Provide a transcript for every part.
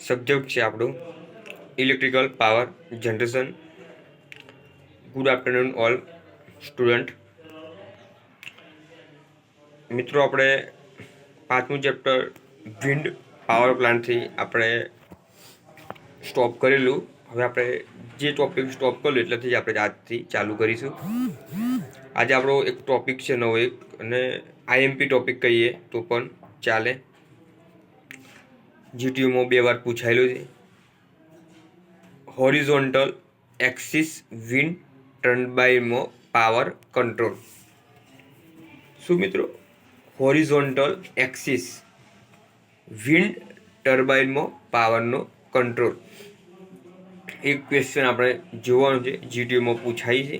Subject છે આપણું electrical power generation. Good afternoon all student. મિત્રો, આપણે 5મું ચેપ્ટર વિન્ડ પાવર પ્લાન્ટથી આપણે સ્ટોપ કરેલું. હવે આપણે જે ટોપિક સ્ટોપ કરેલું એટલેથી જ આપણે આજથી ચાલુ કરીશું. આજે આપણો એક ટોપિક છે નવો એક, અને આઈએમપી ટોપિક કહીએ તો પણ ચાલે. જીટીયુમાં 2 વાર પૂછાયેલું છે. હોરિઝોન્ટલ એક્સિસ વિન્ડ ટર્બાઇનમાં પાવર કંટ્રોલ. શું મિત્રો? હોરિઝોન્ટલ એક્સિસ વિન્ડ ટર્બાઇનમાં પાવરનો કંટ્રોલ. એક ક્વેશ્ચન આપણે જોવાનું છે, જીટીયુમાં પૂછાય છે.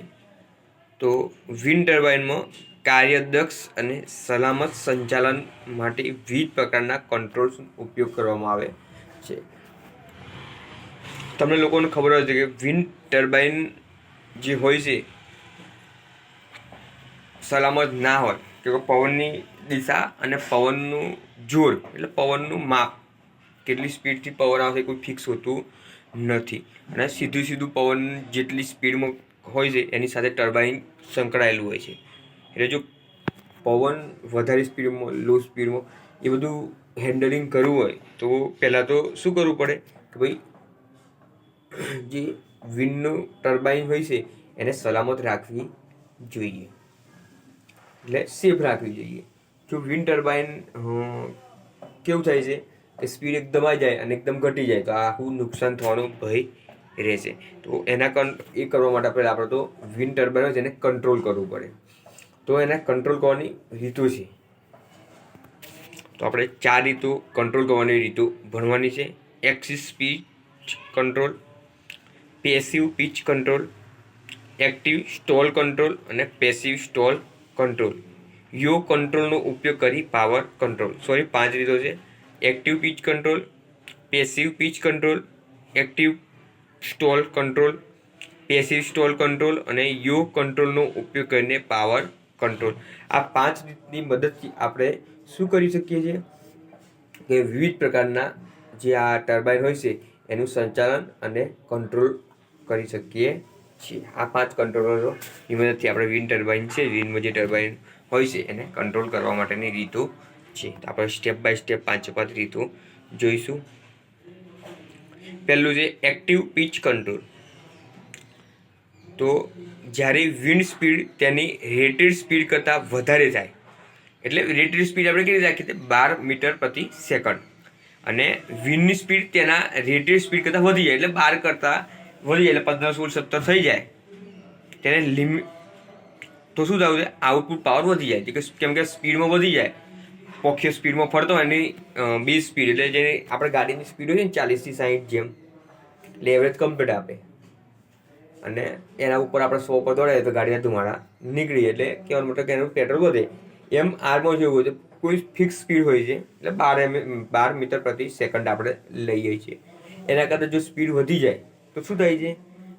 તો વિન્ડ ટર્બાઇનમાં કાર્યદક્ષ અને સલામત સંચાલન માટે વિવિધ પ્રકારના કંટ્રોલ્સનો ઉપયોગ કરવામાં આવે છે. તમને લોકોને ખબર હશે કે વિન્ડ ટર્બાઇન જે હોય છે સલામત ના હોય, કે પવનની દિશા અને પવનનું જોર, એટલે પવનનું માપ, કેટલી સ્પીડથી પવન આવશે કોઈ ફિક્સ હોતું નથી. અને સીધું પવન જેટલી સ્પીડમાં હોય છે એની સાથે ટર્બાઇન સંકળાયેલું હોય છે. એટલે જો પવન વધારે સ્પીડમાં, લો સ્પીડમાં, એ બધું હેન્ડલિંગ કરવું હોય તો પહેલાં તો શું કરવું પડે કે ભાઈ જે વિન્ડનું ટર્બાઇન હોય છે એને સલામત રાખવી જોઈએ, એટલે સેફ રાખવી જોઈએ. જો વિન્ડ ટર્બાઇન કેવું થાય છે કે સ્પીડ એકદમ આવી જાય અને એકદમ ઘટી જાય તો આખું નુકસાન થવાનો ભય રહેશે. તો એ કરવા માટે પહેલાં આપણે તો વિન્ડ ટર્બાઇન હોય છે એને કંટ્રોલ કરવું પડે. તો એને કંટ્રોલ કરવાની રીતો છે. તો આપણે 4 રીતો કંટ્રોલ કરવાની રીતો ભણવાની છે. Axis pitch control, passive pitch control, active stall control અને પેસિવ સ્ટોલ કંટ્રોલ. યો કંટ્રોલનો ઉપયોગ કરી પાવર કંટ્રોલ. 5 રીતો છે. Active pitch control, passive pitch control, active stall control, passive stall control અને યો કંટ્રોલનો ઉપયોગ કરીને પાવર કંટ્રોલ. આ 5 રીતની મદદથી આપણે શું કરી શકીએ છીએ કે વિવિધ પ્રકારના જે આ ટર્બાઇન હોય છે એનું સંચાલન અને કંટ્રોલ કરી શકીએ છીએ. આ 5 કંટ્રોલરોની મદદથી આપણે વિન્ડ ટર્બાઇન છે, વિન્ડમાં જે ટર્બાઇન હોય છે એને કંટ્રોલ કરવા માટેની રીતો છે. આપણે સ્ટેપ બાય સ્ટેપ 5 રીતો જોઈશું. પહેલું છે એક્ટિવ પિચ કંટ્રોલ. તો જ્યારે વિન્ડ સ્પીડ તેની રેટેડ સ્પીડ કરતાં વધારે થાય, એટલે રેટેડ સ્પીડ આપણે કેવી રીતે રાખીએ છીએ 12 મીટર પ્રતિ સેકન્ડ, અને વિન્ડની સ્પીડ તેના રેટેડ સ્પીડ કરતાં વધી જાય, એટલે 12 કરતાં વધી જાય, એટલે 15, 16, 17 થઈ જાય, તેને લિમિટ તો શું થયું છે આઉટપુટ પાવર વધી જાય. કેમ કે સ્પીડમાં વધી જાય, પોખ્ય સ્પીડમાં ફરતો હોય એની બેઝ સ્પીડ, એટલે જે આપણે ગાડીની સ્પીડ હોય ને 40 થી 60 જેમ, એટલે એવરેજ કમ્પ્લીટ આપે, અને એના ઉપર આપણે 100 પર દોડાય તો ગાડીના ધુમાડા નીકળી, એટલે કહેવાનો મતલબ કે એનું પેટ્રોલ વધે. એમ આરમાં જેવું હોય છે, કોઈ ફિક્સ સ્પીડ હોય છે, એટલે 12 મીટર પ્રતિ સેકન્ડ આપણે લઈએ છીએ. એના કરતાં જો સ્પીડ વધી જાય તો શું થાય છે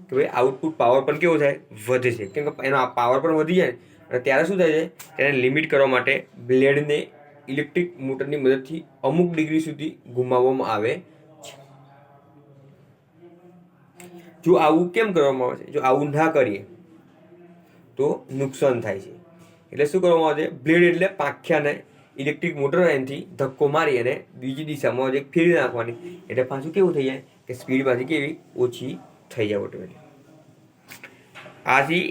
કે ભાઈ આઉટપુટ પાવર પણ કેવો થાય, વધે છે. કેમ કે એનો પાવર પણ વધી જાય અને ત્યારે શું થાય છે, તેને લિમિટ કરવા માટે બ્લેડને ઇલેક્ટ્રિક મોટરની મદદથી અમુક ડિગ્રી સુધી ઘુમાવવામાં આવે છે. જો આવું કેમ કરવામાં આવે છે? જો આવું ના કરીએ તો નુકસાન થાય છે. એટલે શું કરવામાં આવે છે, બ્લેડ એટલે પાંખ્યાને ઇલેક્ટ્રિક મોટર એનાથી ધક્કો મારી અને બીજી દિશામાં એક ફેરવી નાખવાની, એટલે પાછું કેવું થઈ જાય કે સ્પીડ પાછી કેવી ઓછી થઈ જાય ઓટોમેટિક. આથી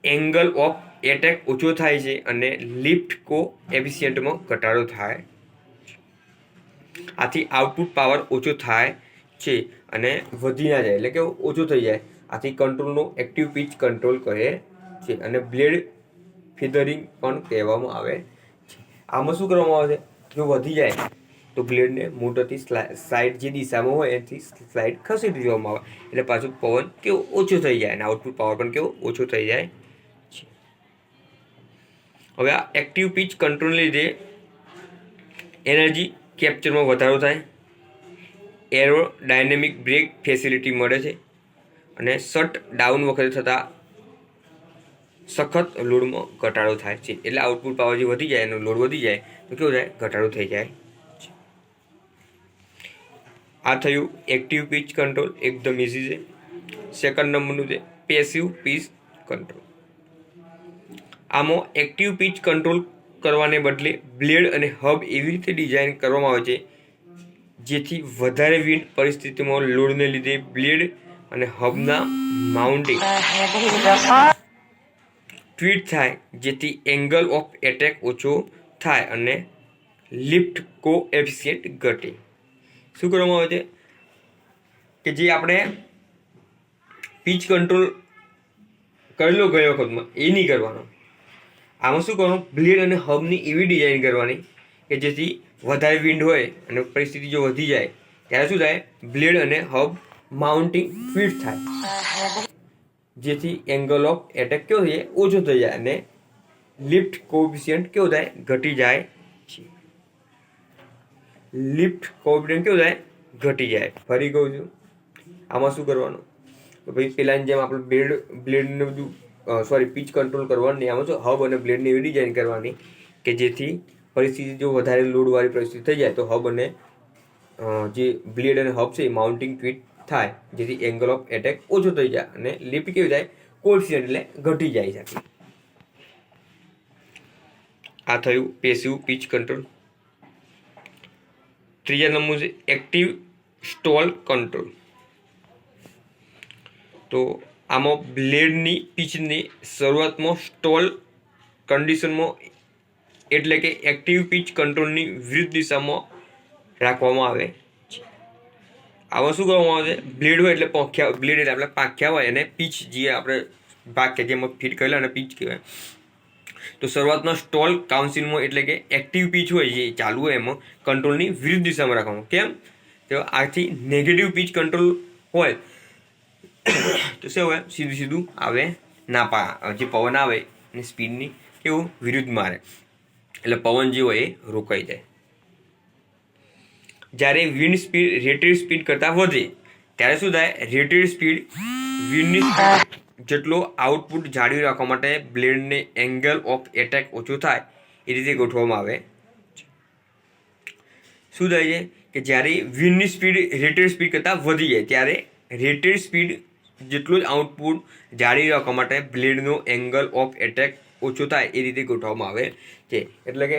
એંગલ ઓફ એટેક ઓછો થાય છે અને લિફ્ટ કોએફિશિયન્ટમાં ઘટાડો થાય. આથી આઉટપુટ પાવર ઓછો થાય છે અને વધી ના જાય, એટલે કે ઓછો થઈ જાય. આથી કંટ્રોલનો એક્ટિવ પિચ કંટ્રોલ કરે છે અને બ્લેડ ફીધરિંગ પણ કહેવામાં આવે છે. આમાં શું કરવામાં આવે છે, જો વધી જાય તો બ્લેડને મોટરથી સાઈડ જે દિશામાં હોય એથી સ્લાઇડ ખસેડી દેવામાં આવે, એટલે પાછું પવન કેવો ઓછો થઈ જાય અને આઉટપુટ પાવર પણ કેવો ઓછો થઈ જાય છે. હવે આ એક્ટિવ પિચ કંટ્રોલને લીધે એનર્જી કેપ્ચરમાં વધારો થાય, એરોડાયનેમિક બ્રેક ફેસિલિટી મળે છે અને શટ ડાઉન વખતે થતા સખત લોડમાં ઘટાડો થાય છે. એટલે આઉટપુટ પાવર જે વધી જાય એનો લોડ વધી જાય તો કેવું થાય, ઘટાડો થઈ જાય છે. આ થયું એક્ટિવ પીચ કંટ્રોલ, એકદમ ઇઝી છે. સેકન્ડ નંબરનું છે પેસિવ પીચ કંટ્રોલ. આમાં એક્ટિવ પીચ કંટ્રોલ કરવાને બદલે બ્લેડ અને હબ એવી રીતે ડિઝાઇન કરવામાં આવે છે જેથી વધારે વિન્ડ પરિસ્થિતિમાં લોડને લીધે બ્લેડ અને હબના માઉન્ટિંગ ટ્વીટ થાય, જેથી એંગલ ઓફ એટેક ઓછો થાય અને લિફ્ટ કોએફિશિયન્ટ ઘટે. શું કરવામાં આવે છે કે જે આપણે પીચ કંટ્રોલ કરેલો ગયો વખતમાં એ નહીં કરવાનો. આમાં શું કરવાનું, બ્લેડ અને હબની એવી ડિઝાઇન કરવાની કે જેથી વધારે વિન્ડ હોય અને પરિસ્થિતિ જો વધી જાય ત્યારે શું થાય, બ્લેડ અને હબ માઉન્ટિંગ ફિટ થાય, જેથી એંગલ ઓફ એટેક કેવો થઈ જાય, ઓછો થઈ જાય અને લિફ્ટ કોએફિશિયન્ટ કેવો થાય, ઘટી જાય છે. લિફ્ટ કોએફિશિયન્ટ કેવું થાય, ઘટી જાય. ફરી કહું છું, આમાં શું કરવાનું તો ભાઈ પેલાની જેમ આપણે બ્લેડને બધું પીચ કંટ્રોલ કરવાનું નહીં. આમાં શું હબ અને બ્લેડની એવી ડિઝાઇન કરવાની કે જેથી પરિસ્થિતિ જો વધારે લોડવાળી પરિસ્થિતિ થઈ જાય તો હબ અને જે બ્લેડ અને હબ છે એ માઉન્ટિંગ ફિટ થાય, જેથી એંગલ ઓફ એટેક ઓછો થઈ જાય અને લિફ્ટ કેવી થાય, કોએફિશિયન્ટ એટલે ઘટી જાય છે. આ થયું પેસિવ પીચ કંટ્રોલ. ત્રીજા નંબર છે એક્ટિવ સ્ટોલ કંટ્રોલ. તો આમાં બ્લેડની પીચની શરૂઆતમાં સ્ટોલ કન્ડિશનમાં એટલે કે એક્ટિવ પીચ કંટ્રોલની વિરુદ્ધ દિશામાં રાખવામાં આવે છે. આમાં શું કરવામાં આવે છે, બ્લેડ હોય એટલે બ્લેડ એટલે આપણે પાંખ્યા હોય અને પીચ જે આપણે ભાગ કે જેમાં ફિટ કરેલા અને પીચ કહેવાય. તો શરૂઆતમાં સ્ટોલ કાઉન્સિલમાં એટલે કે એક્ટિવ પીચ હોય જે ચાલુ હોય એમાં કંટ્રોલની વિરુદ્ધ દિશામાં રાખવાનું. કેમ, તો આથી નેગેટિવ પીચ કંટ્રોલ હોય તો શું હોય, સીધું આવે ના જે પવન આવે અને સ્પીડની કેવું વિરુદ્ધ મારે એટલે પવન જે હોય એ રોકાઈ જાય. જ્યારે વિન્ડ સ્પીડ રેટેડ સ્પીડ કરતાં વધે ત્યારે શું થાય, રેટેડ સ્પીડ વિન્ડની સ્પીડ જેટલો આઉટપુટ જાળવી રાખવા માટે બ્લેડને એંગલ ઓફ એટેક ઓછો થાય એ રીતે ગોઠવવામાં આવે. શું થાય છે કે જ્યારે વિન્ડની સ્પીડ રેટેડ સ્પીડ કરતાં વધી જાય ત્યારે રેટેડ સ્પીડ જેટલું જ આઉટપુટ જાળવી રાખવા માટે બ્લેડનો એંગલ ઓફ એટેક ઓછો થાય એ રીતે ગોઠવવામાં આવે છે. એટલે કે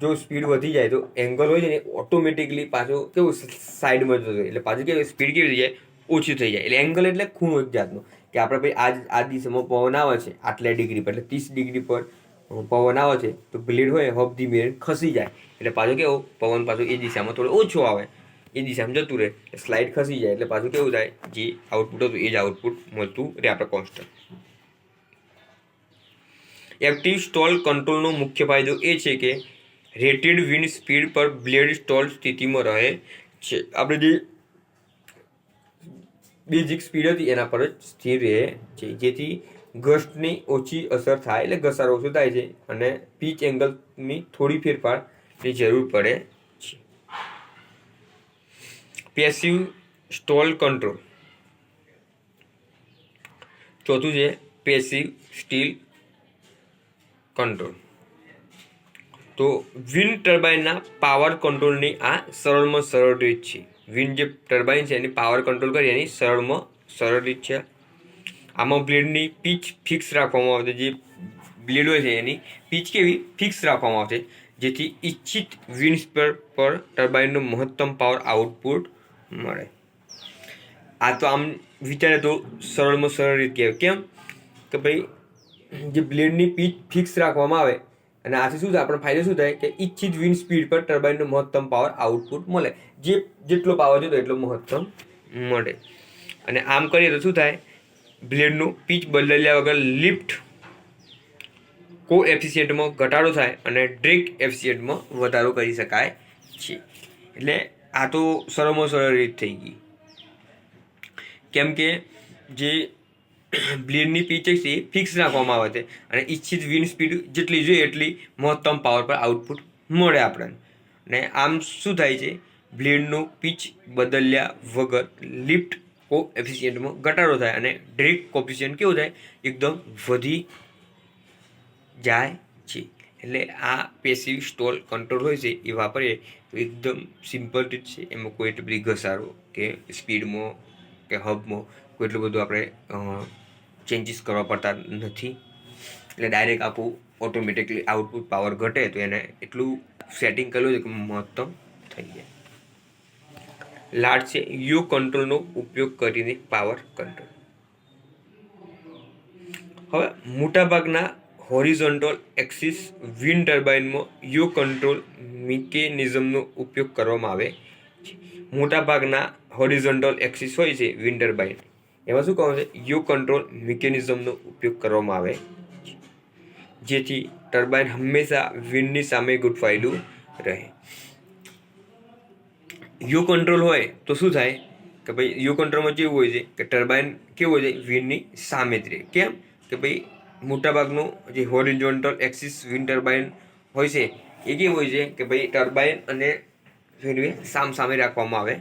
જો સ્પીડ વધી જાય તો એંગલ હોય છે ને ઓટોમેટિકલી પાછું કેવું સાઈડમાં જતો એટલે પાછું કેવું સ્પીડ કેવી થઈ જાય, ઓછી થઈ જાય. એટલે એંગલ એટલે ખૂણો એક જાતનો કે આપણે ભાઈ આ દિશામાં પવન આવે છે આટલા ડિગ્રી પર એટલે 30 ડિગ્રી પર પવન આવે છે તો બ્લેડ હોય હબ ધીમે ખસી જાય એટલે પાછું કેવું પવન પાછું એ દિશામાં થોડો ઓછો આવે, એ દિશામાં જતું રહે એટલે સ્લાઇડ ખસી જાય એટલે પાછું કેવું થાય, જે આઉટપુટ હતું એ જ આઉટપુટ મળતું રહે આપણે કોન્સ્ટન્ટ. એક્ટિવ સ્ટોલ કંટ્રોલનો મુખ્ય ફાયદો એ છે કે રેટેડ વિન્ડ સ્પીડ પર બ્લેડ સ્ટોલ સ્થિતિમાં રહે છે. આપણે જે બેઝિક સ્પીડ હતી એના પર જ સ્થિર રહે છે, જેથી ગસ્ટની ઓછી અસર થાય એટલે ઘસારો ઓછો થાય છે અને પીચ એંગલની થોડી ફેરફારની જરૂર પડે છે. Passive stall control. ચોથું છે પેસિવ સ્ટીલ કંટ્રોલ. તો વિન્ડ ટર્બાઇનના પાવર કંટ્રોલની આ સરળમાં સરળ રીત છે. વિન્ડ જે ટર્બાઇન છે એની પાવર કંટ્રોલ કરી એની સરળમાં સરળ રીત છે. આમાં બ્લેડની પીચ ફિક્સ રાખવામાં આવે છે. જે બ્લેડ હોય છે એની પીચ કેવી ફિક્સ રાખવામાં આવે છે જેથી ઈચ્છિત વિન્ડ સ્પીડ પર ટર્બાઇનનો મહત્તમ પાવર આઉટપુટ મળે. આ તો આમ વિચારે તો સરળમાં સરળ રીત કહેવાય. કેમ કે ભાઈ જે બ્લેડની પીચ ફિક્સ રાખવામાં આવે અને આથી શું થાય, આપણને ફાયદો શું થાય કે ઈચ્છિત વિન્ડ સ્પીડ પર ટર્બાઇનનો મહત્તમ પાવર આઉટપુટ મળે, જેટલો પાવર જોતો એટલો મહત્તમ મળે. અને આમ કરીએ તો શું થાય, બ્લેડનું પીચ બદલ્યા વગર લિફ્ટ કોએફિશિયન્ટમાં ઘટાડો થાય અને ડ્રેગ એફિશિયન્ટમાં વધારો કરી શકાય છે. એટલે આ તો સરળમાં સરળ રીત થઈ ગઈ. કેમ કે જે બ્લેડની પીચ છે એ ફિક્સ રાખવામાં આવે છે અને ઈચ્છિત વિન્ડ સ્પીડ જેટલી જોઈએ એટલી મહત્તમ પાવર પર આઉટપુટ મળે આપણને. અને આમ શું થાય છે, બ્લેડનું પીચ બદલ્યા વગર લિફ્ટ કોએફિશિયન્ટમાં ઘટાડો થાય અને ડ્રેગ કોએફિશિયન્ટ કેવું થાય, એકદમ વધી જાય છે. એટલે આ પેસિવ સ્ટોલ કંટ્રોલ હોય છે એ વાપરીએ તો એકદમ સિમ્પલ રીત છે. એમાં કોઈ એટલી બધી ઘસારો કે સ્પીડમાં કે હબમાં કોઈ એટલું બધું આપણે ચેન્જીસ કરવા પડતા નથી. એટલે ડાયરેક્ટ આપણું ઓટોમેટિકલી આઉટપુટ પાવર ઘટે તો એને એટલું સેટિંગ કરેલું છે કે મહત્તમ થઈ જાય. લાસ્ટ છે યુ કંટ્રોલનો ઉપયોગ કરીને પાવર કંટ્રોલ. હવે મોટાભાગના હોરિઝોન્ટલ એક્સિસ વિન્ડ ટર્બાઇનમાં યુ કંટ્રોલ મિકેનિઝમનો ઉપયોગ કરવામાં આવે છે. મોટાભાગના હોરિઝોન્ટલ એક્સિસ હોય છે વિન્ડ ટર્બાઇન, એમાં શું કહેવાય છે, યુ કંટ્રોલ મિકેનિઝમનો ઉપયોગ કરવામાં આવે છે, જેથી ટર્બાઇન હંમેશા વિન્ડની સામે ગોઠવાયેલું રહે. યુ કંટ્રોલ હોય તો શું થાય કે ભાઈ યુ કંટ્રોલમાં કેવું હોય છે કે ટર્બાઇન કેવું હોય છે, વિન્ડની સામે જ રહે. કેમ કે ભાઈ મોટાભાગનું જે હોરિઝોન્ટલ એક્સિસ વિન્ડ ટર્બાઇન હોય છે એ કેવું હોય છે કે ભાઈ ટર્બાઇન અને વિન્ડને સામે રાખવામાં આવે.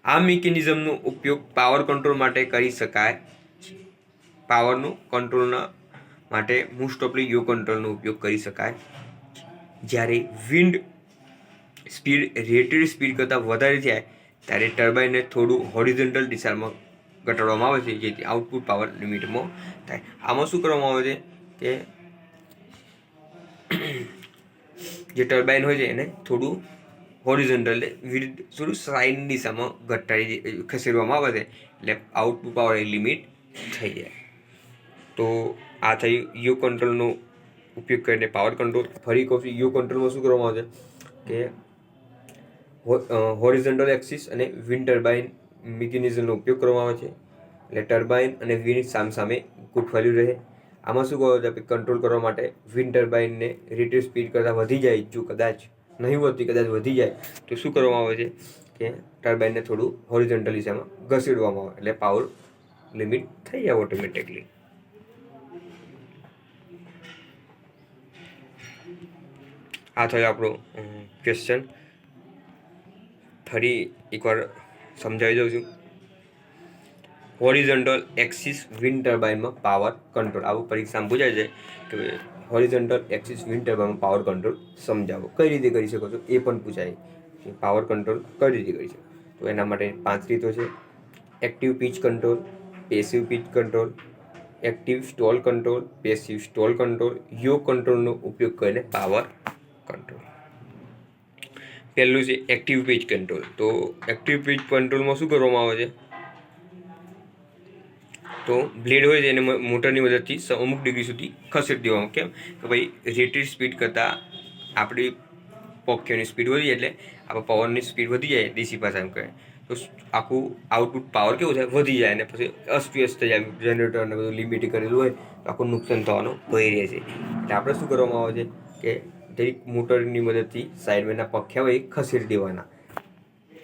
આ મિકેનિઝમનો ઉપયોગ પાવર કંટ્રોલ માટે કરી શકાય. પાવરનું કંટ્રોલના માટે મોસ્ટ ઓફલી યુ કંટ્રોલનો ઉપયોગ કરી શકાય. જ્યારે વિન્ડ સ્પીડ રેટેડ સ્પીડ કરતાં વધારે થાય ત્યારે ટર્બાઇનને થોડું હોરિઝોન્ટલ દિશામાં ઘટાડવામાં આવે છે, જેથી આઉટપુટ પાવર લિમિટમાં થાય. આમાં શું કરવામાં આવે છે કે જે ટર્બાઇન હોય છે એને થોડું હોરિઝોન્ટલ વિરુદ્ધ થોડું સાઇડની દિશામાં ખસેડવામાં આવે છે, એટલે આઉટપુટ પાવર એ લિમિટ થઈ જાય. તો આ થઈ યુ કંટ્રોલનો ઉપયોગ કરીને પાવર કંટ્રોલ. ફરી કહું છું, યુ કંટ્રોલમાં શું કરવામાં આવે છે કે હોરિઝોન્ટલ એક્સિસ અને વિન્ડ ટર્બાઇન મિકેનિઝમનો ઉપયોગ કરવામાં આવે છે, એટલે ટર્બાઇન અને વિન્ડ સામે ગોઠવાયેલું રહે. આમાં શું કહે છે, કંટ્રોલ કરવા માટે વિન્ડ ટર્બાઇનને રેટેડ સ્પીડ કરતાં વધી જાય, જો કદાચ નહીં વધતી કદાચ વધી જાય તો શું કરવામાં આવે છે કે ટર્બાઇનને થોડું હોરિઝોન્ટલ દિશામાં ઘસેડવામાં આવે, એટલે પાવર લિમિટ થઈ જાય ઓટોમેટિકલી. આ થયો આપણો ક્વેશ્ચન. ફરી એકવાર સમજાવી દઉં છું. હોરિઝોન્ટલ એક્સિસ વિન્ડ ટર્બાઇનમાં પાવર કંટ્રોલ, આવું પરીક્ષામાં પૂછાય છે કે હોરિઝોન્ટલ એક્સિસ વિન્ડ ટર્બાઇનમાં પાવર કંટ્રોલ સમજાવો. કઈ રીતે કરી શકો છો એ પણ પૂછાય કે પાવર કંટ્રોલ કઈ રીતે કરી શકો. તો એના માટે 5 રીતો છે: active pitch control, passive pitch control, active stall control, passive stall control, yaw કંટ્રોલનો ઉપયોગ કરીને પાવર કંટ્રોલ. પહેલું છે એક્ટિવ પીચ કંટ્રોલ. તો એક્ટિવ પીચ કંટ્રોલમાં શું કરવામાં આવે છે, તો બ્લેડ હોય છે એને મોટરની મદદથી અમુક ડિગ્રી સુધી ખસેડી દેવામાં. કેમ કે ભાઈ રેટેડ સ્પીડ કરતાં આપણી પંખીઓની સ્પીડ વધી જાય, એટલે આપણે પવનની સ્પીડ વધી જાય ડીસી ભાષામાં કહે તો આખું આઉટપુટ પાવર કેવું થાય, વધી જાય, અને પછી અસ્તવ્યસ્ત થઈ જાય. જનરેટરને બધું લિમિટ કરેલું હોય તો આખું નુકસાન થવાનો ભય રહે છે. એટલે આપણે શું કરવામાં આવે છે કે દરેક મોટરની મદદથી સાઈડમેનના પંખ્યા હોય ખસેડી દેવાના.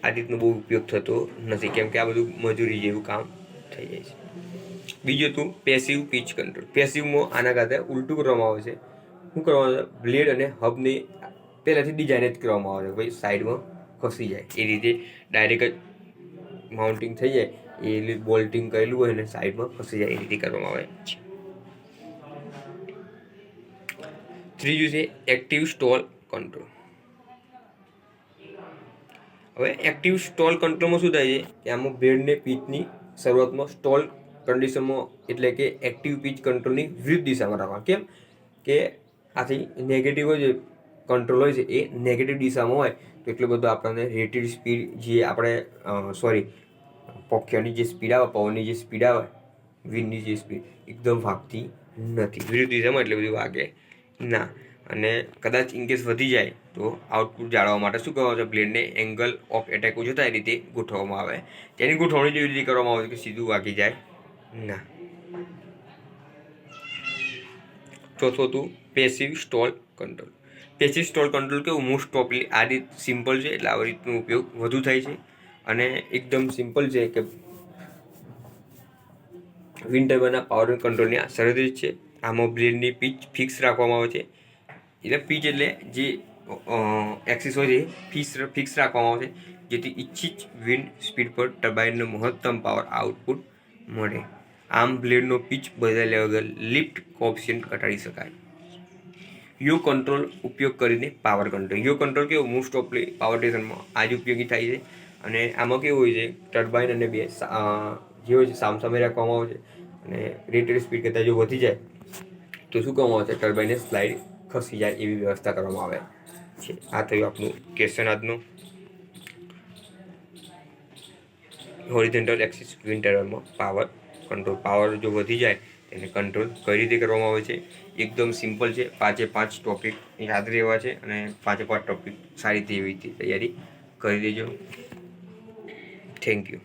આ રીતનો બહુ ઉપયોગ થતો નથી, કેમ કે આ બધું મજૂરી જેવું કામ થઈ જાય છે. બીજું હતું પેસિવ પીચ કંટ્રોલ. પેસિવમાં આના કરતાં ઉલટું કરવામાં આવે છે. શું કરવામાં આવે છે, બ્લેડ અને હબને પહેલાંથી ડિઝાઇન જ કરવામાં આવે છે, ભાઈ સાઈડમાં ખસી જાય એ રીતે ડાયરેક્ટ જ માઉન્ટિંગ થઈ જાય, એ બોલ્ટિંગ કરેલું હોય ને સાઈડમાં ખસી જાય એ રીતે કરવામાં આવે છે. ત્રીજું છે એક્ટિવ સ્ટોલ કંટ્રોલ. હવે એક્ટિવ સ્ટોલ કંટ્રોલમાં શું થાય છે કે આમાં બ્લેડને પીચની શરૂઆતમાં સ્ટોલ કન્ડિશનમાં, એટલે કે એક્ટિવ પીચ કંટ્રોલની વિરુદ્ધ દિશામાં રાખવા. કેમ કે આથી નેગેટિવ હોય છે કંટ્રોલ હોય છે એ નેગેટિવ દિશામાં હોય તો એટલો બધો આપણને રેટેડ સ્પીડ જે આપણે પંખીઓની જે સ્પીડ આવે, પવનની જે સ્પીડ આવે, વિન્ડની જે સ્પીડ એકદમ વાગતી નથી. વિરુદ્ધ દિશામાં એટલે બધું વાગે ના. અને કદાચ ઇનકેસ વધી જાય તો આઉટપુટ જાળવવા માટે શું કરવામાં આવે છે, બ્લેડને એંગલ ઓફ એટેક ઓછો થાય એ રીતે ગોઠવવામાં આવે. તેની ગોઠવણી જેવી રીતે કરવામાં આવે છે કે સીધું વાગી જાય ના. ચોથું હતું passive stall control. Passive stall control કેવું, મોસ્ટ ઓફલી આ રીત સિમ્પલ છે, એટલે આ રીતનો ઉપયોગ વધુ થાય છે અને એકદમ સિમ્પલ છે કે વિન્ડ ટર્બાઇનના પાવર કંટ્રોલની આ સરળ રીત છે. આમાં બ્લેડની પીચ ફિક્સ રાખવામાં આવે છે. એટલે પીચ એટલે જે એક્સિસ હોય છે ફિક્સ રાખવામાં આવે છે, જેથી ઇચ્છિત વિન્ડ સ્પીડ પર ટર્બાઇનનો મહત્તમ પાવર આઉટપુટ મળે. આમ બ્લેડનો પીચ બદલ્યા વગર લિફ્ટ કોએફિશિયન્ટ ઘટાડી શકાય. યો કંટ્રોલ ઉપયોગ કરીને પાવર કંટ્રોલ. યો કંટ્રોલ કેવું મોસ્ટ ઓફલી પાવર સ્ટેશનમાં આ જ ઉપયોગી થાય છે. અને આમાં કેવું હોય છે, ટર્બાઇન અને બે જે હોય છે સામસામે રાખવામાં આવે છે. અને રેટેડ સ્પીડ કરતાં જો વધી જાય તો શું કરવામાં આવે છે, ટર્બાઇનને સ્લાઇડ ખસી જાય એવી વ્યવસ્થા કરવામાં આવે છે. આ થયું આપણું ક્વેશ્ચન આજનું. હોરિઝોન્ટલ એક્સિસ વિન્ડ ટર્બાઇનમાં પાવર કંટ્રોલ. પાવર જો વધી જાય તેને કંટ્રોલ કઈ રીતે કરવામાં આવે છે. એકદમ સિમ્પલ છે. 5 ટોપિક યાદ રહેવા છે અને 5 ટોપિક સારી રીતે એવી રીતે તૈયારી કરી દેજો. Thank you.